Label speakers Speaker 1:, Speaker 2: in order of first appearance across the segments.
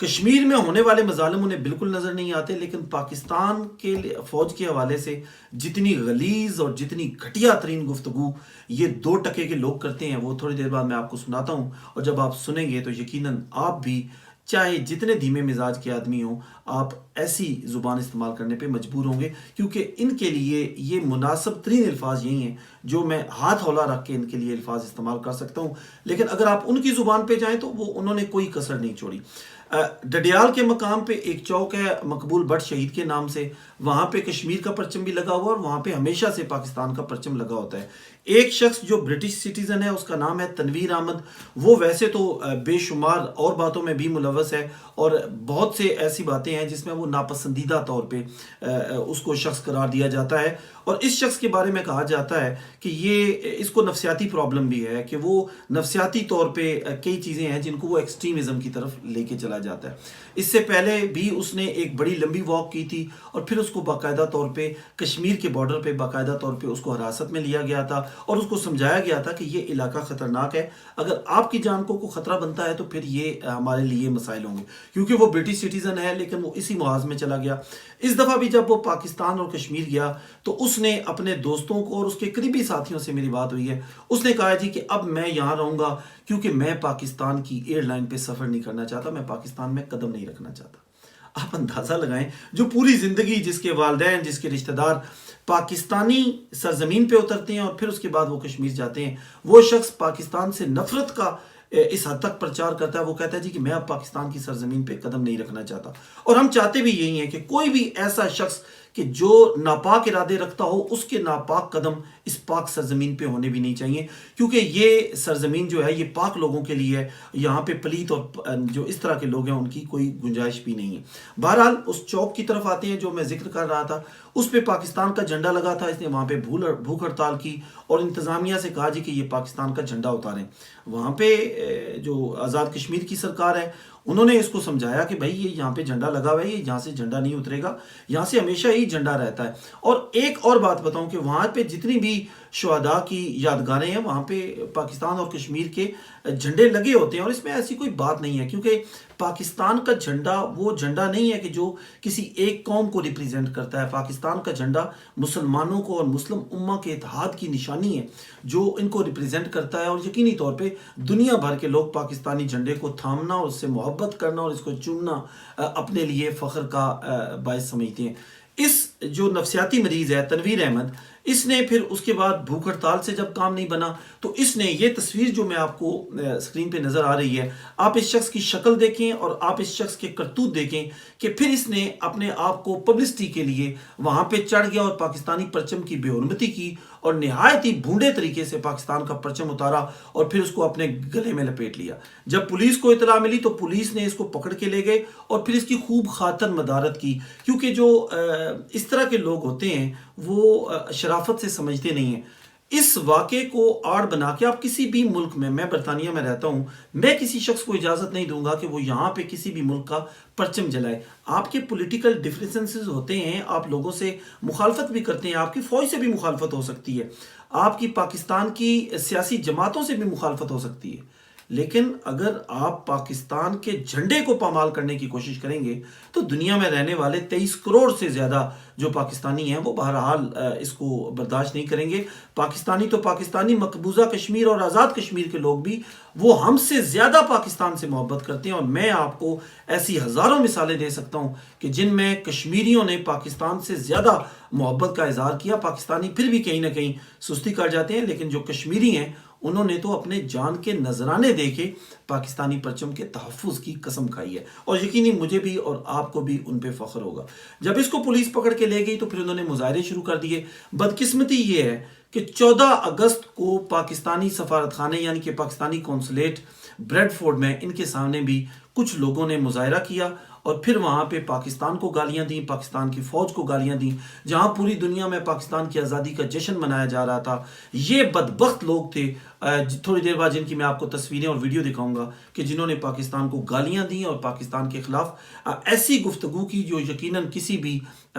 Speaker 1: کشمیر میں ہونے والے مظالم انہیں بالکل نظر نہیں آتے، لیکن پاکستان کے فوج کے حوالے سے جتنی غلیظ اور جتنی گھٹیا ترین گفتگو یہ 2 ٹکے کے لوگ کرتے ہیں، وہ تھوڑی دیر بعد میں آپ کو سناتا ہوں، اور جب آپ سنیں گے تو یقیناً آپ بھی چاہے جتنے دھیمے مزاج کے آدمی ہوں، آپ ایسی زبان استعمال کرنے پہ مجبور ہوں گے، کیونکہ ان کے لیے یہ مناسب ترین الفاظ یہی ہیں جو میں ہاتھ ہولا رکھ کے ان کے لیے الفاظ استعمال کر سکتا ہوں، لیکن اگر آپ ان کی زبان پہ جائیں تو وہ انہوں نے کوئی کسر نہیں چھوڑی۔ ڈڈیال کے مقام پہ ایک چوک ہے مقبول بٹ شہید کے نام سے، وہاں پہ کشمیر کا پرچم بھی لگا ہوا اور وہاں پہ ہمیشہ سے پاکستان کا پرچم لگا ہوتا ہے۔ ایک شخص جو برٹش سٹیزن ہے، اس کا نام ہے تنویر احمد، وہ ویسے تو بے شمار اور باتوں میں بھی ملوث ہے، اور بہت سے ایسی باتیں ہیں جس میں وہ ناپسندیدہ طور پہ اس کو شخص قرار دیا جاتا ہے، اور اس شخص کے بارے میں کہا جاتا ہے کہ یہ اس کو نفسیاتی پرابلم بھی ہے، کہ وہ نفسیاتی طور پہ کئی چیزیں ہیں جن کو وہ ایکسٹریمزم کی طرف لے کے چلا جاتا ہے۔ اس سے پہلے بھی اس نے ایک بڑی لمبی واک کی تھی، اور پھر اس کو باقاعدہ طور پہ کشمیر کے بارڈر پہ باقاعدہ طور پہ اس کو حراست میں لیا گیا تھا، اور اس کو سمجھایا گیا تھا کہ یہ علاقہ خطرناک ہے، اگر آپ کی جان کو کوئی خطرہ بنتا ہے تو پھر یہ ہمارے لیے مسائل ہوں گے، کیونکہ وہ برٹش سٹیزن ہے لیکن وہ اسی محاذ میں چلا گیا۔ اس دفعہ بھی جب وہ پاکستان اور کشمیر گیا تو اس نے اپنے دوستوں کو اور اس کے قریبی ساتھیوں سے میری بات ہوئی ہے، اس نے کہا جی کہ اب میں یہاں رہوں گا کیونکہ میں پاکستان کی ایئر لائن پہ سفر نہیں کرنا چاہتا، میں پاکستان میں قدم نہیں رکھنا چاہتا۔ آپ اندازہ لگائیں، جو پوری زندگی جس کے والدین، جس کے رشتہ دار پاکستانی سرزمین پہ اترتے ہیں اور پھر اس کے بعد وہ کشمیر جاتے ہیں، وہ شخص پاکستان سے نفرت کا اس حد تک پرچار کرتا ہے، وہ کہتا ہے جی کہ میں اب پاکستان کی سرزمین پہ قدم نہیں رکھنا چاہتا۔ اور ہم چاہتے بھی یہی ہیں کہ کوئی بھی ایسا شخص کہ جو ناپاک ارادے رکھتا ہو، اس کے ناپاک قدم اس پاک سرزمین پہ ہونے بھی نہیں چاہیے، کیونکہ یہ سرزمین جو ہے یہ پاک لوگوں کے لیے ہے، یہاں پہ پلیت اور جو اس طرح کے لوگ ہیں ان کی کوئی گنجائش بھی نہیں ہے۔ بہرحال اس چوک کی طرف آتے ہیں جو میں ذکر کر رہا تھا، اس پہ پاکستان کا جھنڈا لگا تھا، اس نے وہاں پہ بھوک ہڑتال کی اور انتظامیہ سے کہا جی کہ یہ پاکستان کا جھنڈا اتاریں۔ وہاں پہ جو آزاد کشمیر کی سرکار ہے انہوں نے اس کو سمجھایا کہ بھائی یہ یہاں پہ جھنڈا لگا ہوا ہے، یہ یہاں سے جھنڈا نہیں اترے گا، یہاں سے ہمیشہ ہی جھنڈا رہتا ہے۔ اور ایک اور بات بتاؤں کہ وہاں پہ جتنی بھی شہداء کی یادگاریں ہیں وہاں پہ پاکستان اور کشمیر کے جھنڈے لگے ہوتے ہیں، اور اس میں ایسی کوئی بات نہیں ہے، کیونکہ پاکستان کا جھنڈا وہ جھنڈا نہیں ہے کہ جو کسی ایک قوم کو ریپریزنٹ کرتا ہے۔ پاکستان کا جھنڈا مسلمانوں کو اور مسلم امہ کے اتحاد کی نشانی ہے جو ان کو ریپریزنٹ کرتا ہے، اور یقینی طور پہ دنیا بھر کے لوگ پاکستانی جھنڈے کو تھامنا اور اس سے محبت کرنا اور اس کو چومنا اپنے لیے فخر کا باعث سمجھتے ہیں۔ اس جو نفسیاتی مریض ہے تنویر احمد، اس نے پھر اس کے بعد بھوک ہڑتال سے جب کام نہیں بنا تو اس نے یہ تصویر جو میں آپ کو اسکرین پہ نظر آ رہی ہے، آپ اس شخص کی شکل دیکھیں اور آپ اس شخص کے کرتوت دیکھیں کہ پھر اس نے اپنے آپ کو پبلسٹی کے لیے وہاں پہ چڑھ گیا اور پاکستانی پرچم کی بے حرمتی کی اور نہایت ہی بھونڈے طریقے سے پاکستان کا پرچم اتارا اور پھر اس کو اپنے گلے میں لپیٹ لیا۔ جب پولیس کو اطلاع ملی تو پولیس نے اس کو پکڑ کے لے گئے اور پھر اس کی خوب خاطر مدارت کی، کیونکہ جو اس طرح کے لوگ ہوتے ہیں وہ شرافت سے سمجھتے نہیں ہیں۔ اس واقعے کو آڑ بنا کے آپ کسی بھی ملک میں برطانیہ میں رہتا ہوں، میں کسی شخص کو اجازت نہیں دوں گا کہ وہ یہاں پہ کسی بھی ملک کا پرچم جلائے۔ آپ کے پولیٹیکل ڈفرینسز ہوتے ہیں، آپ لوگوں سے مخالفت بھی کرتے ہیں، آپ کی فوج سے بھی مخالفت ہو سکتی ہے، آپ کی پاکستان کی سیاسی جماعتوں سے بھی مخالفت ہو سکتی ہے، لیکن اگر آپ پاکستان کے جھنڈے کو پامال کرنے کی کوشش کریں گے تو دنیا میں رہنے والے 23 کروڑ سے زیادہ جو پاکستانی ہیں وہ بہرحال اس کو برداشت نہیں کریں گے۔ پاکستانی تو پاکستانی، مقبوضہ کشمیر اور آزاد کشمیر کے لوگ بھی وہ ہم سے زیادہ پاکستان سے محبت کرتے ہیں، اور میں آپ کو ایسی ہزاروں مثالیں دے سکتا ہوں کہ جن میں کشمیریوں نے پاکستان سے زیادہ محبت کا اظہار کیا۔ پاکستانی پھر بھی کہیں نہ کہیں سستی کر جاتے ہیں، لیکن جو کشمیری ہیں انہوں نے تو اپنے جان کے نذرانے دے کے پاکستانی پرچم کے تحفظ کی قسم کھائی ہے، اور یقینی مجھے بھی اور آپ کو بھی ان پہ فخر ہوگا۔ جب اس کو پولیس پکڑ کے لے گئی تو پھر انہوں نے مظاہرے شروع کر دیے۔ بدقسمتی یہ ہے کہ 14 اگست کو پاکستانی سفارت خانے یعنی کہ پاکستانی قونصلیٹ بریڈ فورڈ میں ان کے سامنے بھی کچھ لوگوں نے مظاہرہ کیا اور پھر وہاں پہ پاکستان کو گالیاں دیں، پاکستان کی فوج کو گالیاں دیں، جہاں پوری دنیا میں پاکستان کی آزادی کا جشن منایا جا رہا تھا۔ یہ بدبخت لوگ تھے، تھوڑی دیر بعد جن کی میں آپ کو تصویریں اور ویڈیو دکھاؤں گا، کہ جنہوں نے پاکستان کو گالیاں دیں اور پاکستان کے خلاف ایسی گفتگو کی جو یقیناً کسی بھی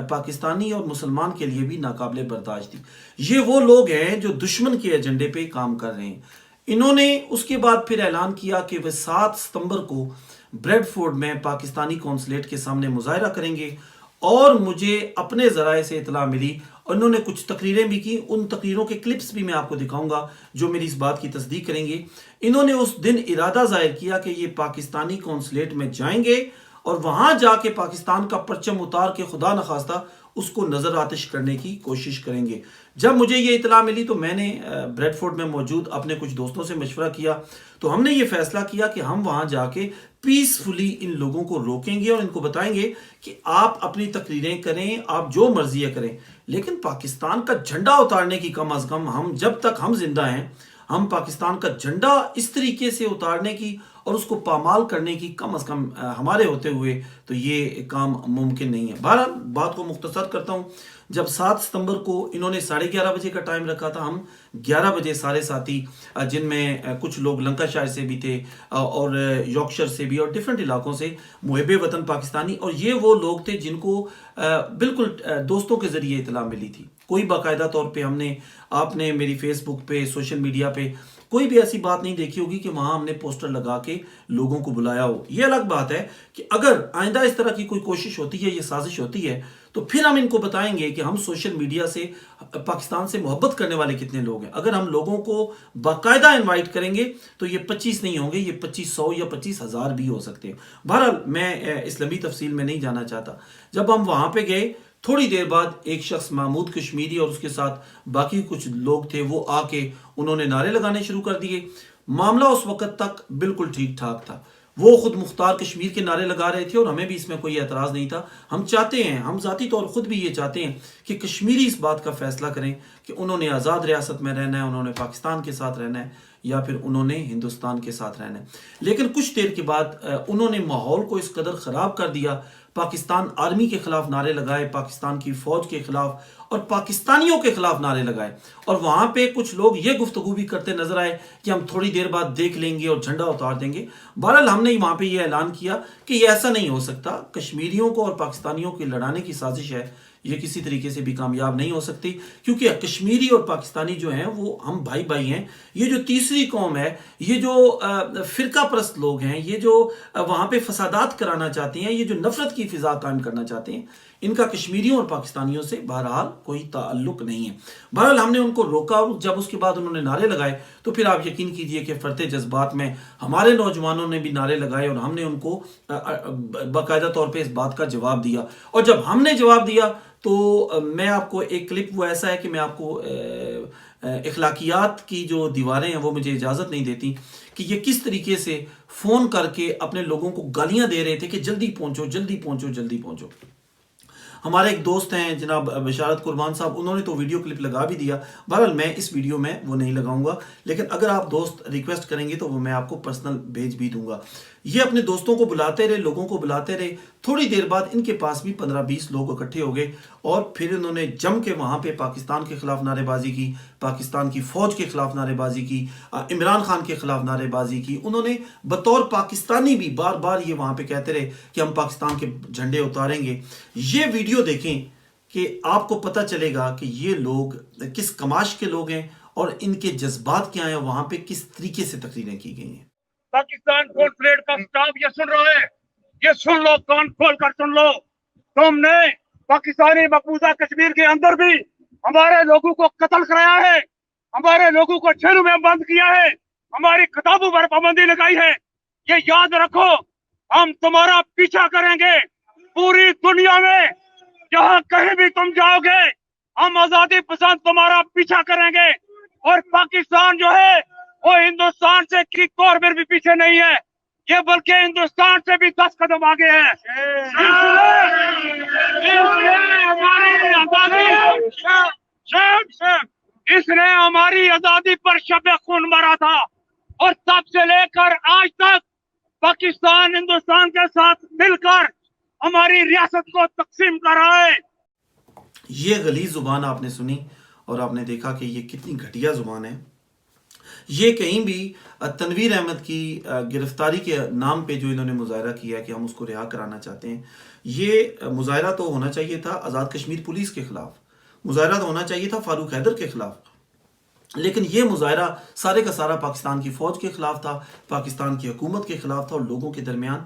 Speaker 1: پاکستانی اور مسلمان کے لیے بھی ناقابل برداشت تھی۔ یہ وہ لوگ ہیں جو دشمن کے ایجنڈے پہ کام کر رہے ہیں۔ انہوں نے اس کے بعد پھر اعلان کیا کہ وہ 7 ستمبر کو بریڈ فورڈ میں پاکستانی کونسلیٹ کے سامنے مظاہرہ کریں گے، اور مجھے اپنے ذرائع سے اطلاع ملی اور انہوں نے کچھ تقریریں بھی کی، ان تقریروں کے کلپس بھی میں آپ کو دکھاؤں گا جو میری اس بات کی تصدیق کریں گے۔ انہوں نے اس دن ارادہ ظاہر کیا کہ یہ پاکستانی کونسلیٹ میں جائیں گے اور وہاں جا کے پاکستان کا پرچم اتار کے خدا نخواستہ اس کو نظر آتش کرنے کی کوشش کریں گے۔ جب مجھے یہ اطلاع ملی تو میں نے بریڈ فورڈ میں موجود اپنے کچھ دوستوں سے مشورہ کیا، تو ہم نے یہ فیصلہ کیا کہ ہم وہاں جا کے پیسفلی ان لوگوں کو روکیں گے اور ان کو بتائیں گے کہ آپ اپنی تقریریں کریں، آپ جو مرضی کریں، لیکن پاکستان کا جھنڈا اتارنے کی کم از کم ہم جب تک ہم زندہ ہیں، ہم پاکستان کا جھنڈا اس طریقے سے اتارنے کی اور اس کو پامال کرنے کی کم از کم ہمارے ہوتے ہوئے تو یہ کام ممکن نہیں ہے۔ بہرحال بات کو مختصر کرتا ہوں، جب 7 ستمبر کو انہوں نے 11:30 بجے کا ٹائم رکھا تھا، ہم 11 بجے سارے ساتھی، جن میں کچھ لوگ لنکا شائر سے بھی تھے اور یارکشائر سے بھی اور ڈیفرنٹ علاقوں سے، محب وطن پاکستانی، اور یہ وہ لوگ تھے جن کو بالکل دوستوں کے ذریعے اطلاع ملی تھی، کوئی باقاعدہ طور پہ آپ نے میری فیس بک پہ، سوشل میڈیا پہ کوئی بھی ایسی بات نہیں دیکھی ہوگی کہ وہاں ہم نے پوسٹر لگا کے لوگوں کو بلایا ہو۔ یہ الگ بات ہے کہ اگر آئندہ اس طرح کی کوئی کوشش ہوتی ہے، یہ سازش ہوتی ہے، تو پھر ہم ان کو بتائیں گے کہ ہم سوشل میڈیا سے پاکستان سے محبت کرنے والے کتنے لوگ ہیں۔ اگر ہم لوگوں کو باقاعدہ انوائٹ کریں گے تو یہ 25 نہیں ہوں گے، یہ 2500 یا 25,000 بھی ہو سکتے ہیں۔ بہرحال میں اس لمبی تفصیل میں نہیں جانا چاہتا۔ جب ہم وہاں پہ گئے، تھوڑی دیر بعد ایک شخص محمود کشمیری اور اس کے ساتھ باقی کچھ لوگ تھے، وہ آ کے انہوں نے نعرے لگانے شروع کر دیے۔ معاملہ اس وقت تک بالکل ٹھیک ٹھاک تھا، وہ خود مختار کشمیر کے نعرے لگا رہے تھے اور ہمیں بھی اس میں کوئی اعتراض نہیں تھا۔ ہم چاہتے ہیں، ہم ذاتی طور خود بھی یہ چاہتے ہیں کہ کشمیری اس بات کا فیصلہ کریں کہ انہوں نے آزاد ریاست میں رہنا ہے، انہوں نے پاکستان کے ساتھ رہنا ہے یا پھر انہوں نے ہندوستان کے ساتھ رہنا ہے۔ لیکن کچھ دیر کے بعد انہوں نے ماحول کو اس قدر خراب کر دیا، پاکستان آرمی کے خلاف نعرے لگائے، پاکستان کی فوج کے خلاف اور پاکستانیوں کے خلاف نعرے لگائے، اور وہاں پہ کچھ لوگ یہ گفتگو بھی کرتے نظر آئے کہ ہم تھوڑی دیر بعد دیکھ لیں گے اور جھنڈا اتار دیں گے۔ بہرحال ہم نے وہاں پہ یہ اعلان کیا کہ یہ ایسا نہیں ہو سکتا، کشمیریوں کو اور پاکستانیوں کی لڑانے کی سازش ہے، یہ کسی طریقے سے بھی کامیاب نہیں ہو سکتی، کیونکہ کشمیری اور پاکستانی جو ہیں وہ ہم بھائی بھائی ہیں۔ یہ جو تیسری قوم ہے، یہ جو فرقہ پرست لوگ ہیں، یہ جو وہاں پہ فسادات کرانا چاہتے ہیں، یہ جو نفرت کی فضا قائم کرنا چاہتے ہیں، ان کا کشمیریوں اور پاکستانیوں سے بہرحال کوئی تعلق نہیں ہے۔ بہرحال ہم نے ان کو روکا، اور جب اس کے بعد انہوں نے نعرے لگائے تو پھر آپ یقین کیجئے کہ فرتے جذبات میں ہمارے نوجوانوں نے بھی نعرے لگائے اور ہم نے ان کو باقاعدہ طور پہ اس بات کا جواب دیا۔ اور جب ہم نے جواب دیا تو میں آپ کو ایک کلپ، وہ ایسا ہے کہ میں آپ کو اخلاقیات کی جو دیواریں ہیں وہ مجھے اجازت نہیں دیتی کہ یہ کس طریقے سے فون کر کے اپنے لوگوں کو گالیاں دے رہے تھے کہ جلدی پہنچو جلدی پہنچو جلدی پہنچو۔ ہمارے ایک دوست ہیں جناب بشارت قربان صاحب، انہوں نے تو ویڈیو کلپ لگا بھی دیا، بہرحال میں اس ویڈیو میں وہ نہیں لگاؤں گا، لیکن اگر آپ دوست ریکویسٹ کریں گے تو وہ میں آپ کو پرسنل بھیج بھی دوں گا۔ یہ اپنے دوستوں کو بلاتے رہے، لوگوں کو بلاتے رہے، تھوڑی دیر بعد ان کے پاس بھی 15-20 لوگ اکٹھے ہو گئے اور پھر انہوں نے جم کے وہاں پہ پاکستان کے خلاف نعرے بازی کی، پاکستان کی فوج کے خلاف نعرے بازی کی، عمران خان کے خلاف نعرے بازی کی۔ انہوں نے بطور پاکستانی بھی بار بار یہ وہاں پہ کہتے رہے کہ ہم پاکستان کے جھنڈے اتاریں گے۔ یہ ویڈیو دیکھیں کہ آپ کو پتہ چلے گا کہ یہ لوگ کس کماش کے لوگ ہیں اور ان کے جذبات کیا ہیں، وہاں پہ کس طریقے سے تقریریں کی گئی ہیں۔
Speaker 2: پاکستان کانفلیٹ کا سٹاف یہ سن رہا ہے، یہ سن لو، کان کھول کر سن لو، تم نے پاکستانی مقبوضہ کشمیر کے اندر بھی ہمارے لوگوں کو قتل کرایا ہے، ہمارے لوگوں کو جیلوں میں بند کیا ہے، ہماری کتابوں پر پابندی لگائی ہے۔ یہ یاد رکھو، ہم تمہارا پیچھا کریں گے پوری دنیا میں، جہاں کہیں بھی تم جاؤ گے ہم آزادی پسند تمہارا پیچھا کریں گے۔ اور پاکستان جو ہے وہ ہندوستان سے کی طور پر بھی پیچھے نہیں ہے، یہ بلکہ ہندوستان سے بھی 10 قدم آگے ہے۔ اس نے ہماری آزادی پر شب خون مارا تھا، اور تب سے لے کر آج تک پاکستان ہندوستان کے ساتھ مل کر ہماری ریاست کو تقسیم کر رہا ہے۔
Speaker 1: یہ غلیظ زبان آپ نے سنی اور آپ نے دیکھا کہ یہ کتنی گھٹیا زبان ہے۔ یہ کہیں بھی تنویر احمد کی گرفتاری کے نام پہ جو انہوں نے مظاہرہ کیا کہ ہم اس کو رہا کرانا چاہتے ہیں، یہ مظاہرہ تو ہونا چاہیے تھا آزاد کشمیر پولیس کے خلاف، مظاہرہ تو ہونا چاہیے تھا فاروق حیدر کے خلاف، لیکن یہ مظاہرہ سارے کا سارا پاکستان کی فوج کے خلاف تھا، پاکستان کی حکومت کے خلاف تھا اور لوگوں کے درمیان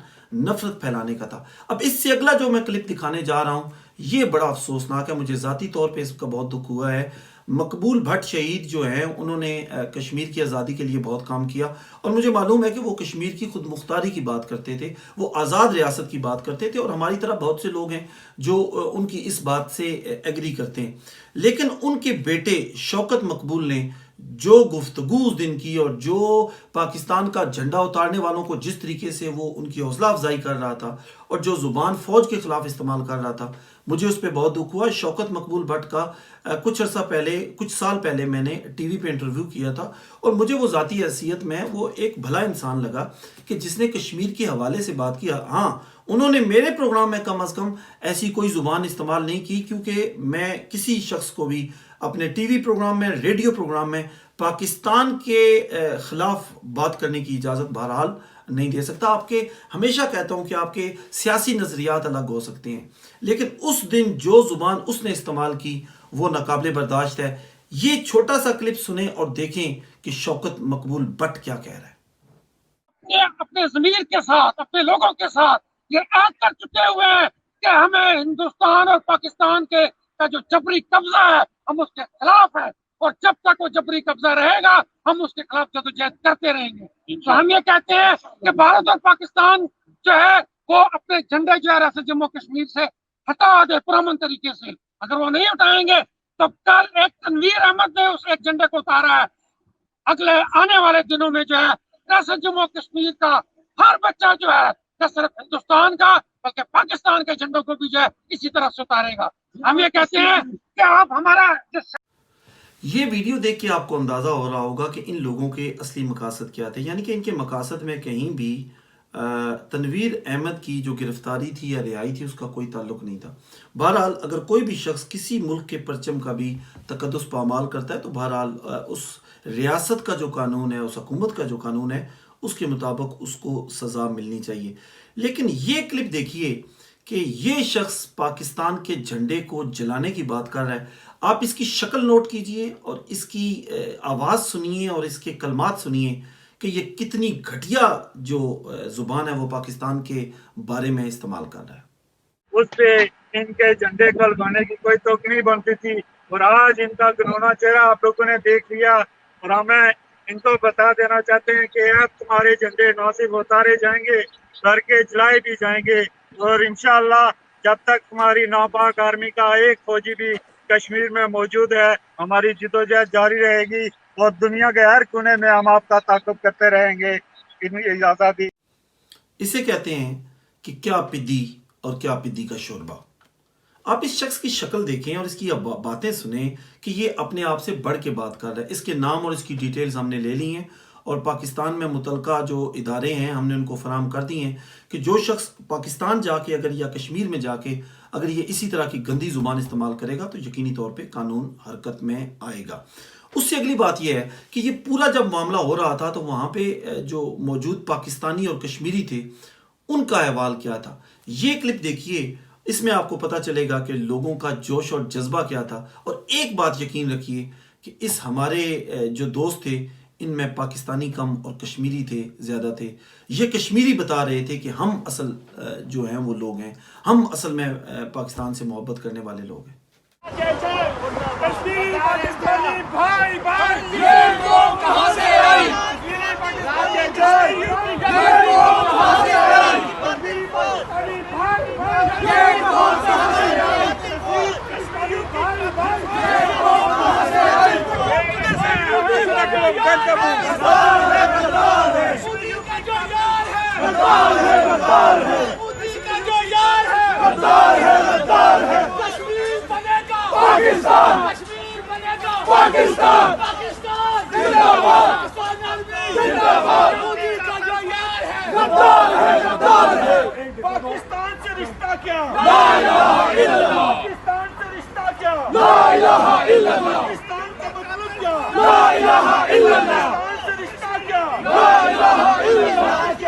Speaker 1: نفرت پھیلانے کا تھا۔ اب اس سے اگلا جو میں کلپ دکھانے جا رہا ہوں یہ بڑا افسوسناک ہے، مجھے ذاتی طور پہ اس کا بہت دکھ ہوا ہے۔ مقبول بھٹ شہید جو ہیں انہوں نے کشمیر کی آزادی کے لیے بہت کام کیا اور مجھے معلوم ہے کہ وہ کشمیر کی خود مختاری کی بات کرتے تھے، وہ آزاد ریاست کی بات کرتے تھے اور ہماری طرح بہت سے لوگ ہیں جو ان کی اس بات سے ایگری کرتے ہیں۔ لیکن ان کے بیٹے شوکت مقبول نے جو گفتگو اس دن کی اور جو پاکستان کا جھنڈا اتارنے والوں کو جس طریقے سے وہ ان کی حوصلہ افزائی کر رہا تھا اور جو زبان فوج کے خلاف استعمال کر رہا تھا، مجھے اس پہ بہت دکھ ہوا۔ شوکت مقبول بھٹ کا کچھ سال پہلے میں نے ٹی وی پہ انٹرویو کیا تھا اور مجھے وہ ذاتی حیثیت میں وہ ایک بھلا انسان لگا کہ جس نے کشمیر کے حوالے سے بات کی۔ ہاں، انہوں نے میرے پروگرام میں کم از کم ایسی کوئی زبان استعمال نہیں کی، کیونکہ میں کسی شخص کو بھی اپنے ٹی وی پروگرام میں، ریڈیو پروگرام میں پاکستان کے خلاف بات کرنے کی اجازت بہرحال نہیں دے سکتا۔ آپ کے ہمیشہ کہتا ہوں کہ آپ کے سیاسی نظریات الگ ہو سکتے ہیں، لیکن اس دن جو زبان اس نے استعمال کی وہ ناقابل برداشت ہے۔ یہ چھوٹا سا کلپ سنیں اور دیکھیں کہ شوکت مقبول بٹ کیا کہہ رہا ہے۔
Speaker 2: یہ اپنے ضمیر کے ساتھ، اپنے لوگوں کے ساتھ یہ عہد کر چکے ہوئے ہیں کہ ہمیں ہندوستان اور پاکستان کا جو جبری قبضہ ہے ہم اس کے خلاف ہیں، اور جب تک وہ جبری قبضہ رہے گا ہم اس کے خلاف جدوجہد کرتے رہیں گے۔ تو ہم یہ کہتے ہیں کہ بھارت اور پاکستان جو ہے وہ اپنے جھنڈے جو ہے ریاست جموں کشمیر سے ہٹا دے پرامن طریقے سے۔ اگر وہ نہیں ہٹائیں گے تو کل ایک تنویر احمد نے اس ایک جھنڈے کو اتارا ہے، اگلے آنے والے دنوں میں جو ہے ریاست جموں کشمیر کا ہر بچہ جو ہے نہ صرف ہندوستان کا بلکہ پاکستان کے جھنڈوں کو بھی جو ہے اسی طرح سے اتارے گا۔ ہم یہ کہتے ہیں کہ آپ ہمارا
Speaker 1: یہ ویڈیو دیکھ کے آپ کو اندازہ ہو رہا ہوگا کہ ان لوگوں کے اصلی مقاصد کیا تھے، یعنی کہ ان کے مقاصد میں کہیں بھی تنویر احمد کی جو گرفتاری تھی یا رہائی تھی اس کا کوئی تعلق نہیں تھا۔ بہرحال اگر کوئی بھی شخص کسی ملک کے پرچم کا بھی تقدس پامال کرتا ہے تو بہرحال اس ریاست کا جو قانون ہے، اس حکومت کا جو قانون ہے، اس کے مطابق اس کو سزا ملنی چاہیے۔ لیکن یہ کلپ دیکھیے کہ یہ شخص پاکستان کے جھنڈے کو جلانے کی بات کر رہا ہے۔ آپ اس کی شکل نوٹ کیجئے اور اس کی آواز سنیے اور اس کے کلمات سنیے کہ یہ کتنی گھٹیا جو زبان ہے وہ پاکستان کے بارے میں استعمال کر رہا ہے۔
Speaker 3: اس پہ ان کے جھنڈے کو لگانے کی کوئی توقع نہیں بنتی تھی، اور آج ان کا گنونا چہرہ آپ لوگوں نے دیکھ لیا، اور ہمیں ان کو بتا دینا چاہتے ہیں کہ اب تمہارے جھنڈے نہ صرف اتارے جائیں گے سر کے جلائے بھی جائیں گے، اور انشاءاللہ جب تک ہماری ناپاک آرمی کا ایک فوجی بھی کشمیر میں موجود ہے ہماری جدوجہد جاری رہے گی اور دنیا کے ہر کونے میں ہم آپ کا تعاقب کرتے رہیں گے۔ ان آزادی
Speaker 1: اسے کہتے ہیں کہ کیا پدی اور کیا پدی کا شوربہ۔ آپ اس شخص کی شکل دیکھیں اور اس کی باتیں سنیں کہ یہ اپنے آپ سے بڑھ کے بات کر رہا ہے۔ اس کے نام اور اس کی ڈیٹیلز ہم نے لے لی ہیں اور پاکستان میں متعلقہ جو ادارے ہیں ہم نے ان کو فراہم کر دی ہیں کہ جو شخص پاکستان جا کے اگر یا کشمیر میں جا کے اگر یہ اسی طرح کی گندی زبان استعمال کرے گا تو یقینی طور پہ قانون حرکت میں آئے گا۔ اس سے اگلی بات یہ ہے کہ یہ پورا جب معاملہ ہو رہا تھا تو وہاں پہ جو موجود پاکستانی اور کشمیری تھے ان کا احوال کیا تھا۔ یہ کلپ دیکھیے، اس میں آپ کو پتہ چلے گا کہ لوگوں کا جوش اور جذبہ کیا تھا۔ اور ایک بات یقین رکھیے کہ اس ہمارے جو دوست تھے ان میں پاکستانی کم اور کشمیری تھے زیادہ تھے۔ یہ کشمیری بتا رہے تھے کہ ہم اصل جو ہیں وہ لوگ ہیں، ہم اصل میں پاکستان سے محبت کرنے والے لوگ ہیں۔
Speaker 2: کشمیری پاکستانی بھائی بھائی یہ قوم کہاں سے آئی؟ پاکستان سے رشتہ کیا؟ لا الہ الا اللہ۔ پاکستان سے رشتہ کیا؟ لا الہ الا اللہ۔ پاکستان کا مطلب کیا؟ لا الہ الا اللہ۔ پاکستان سے رشتہ کیا؟ لا الہ الا اللہ۔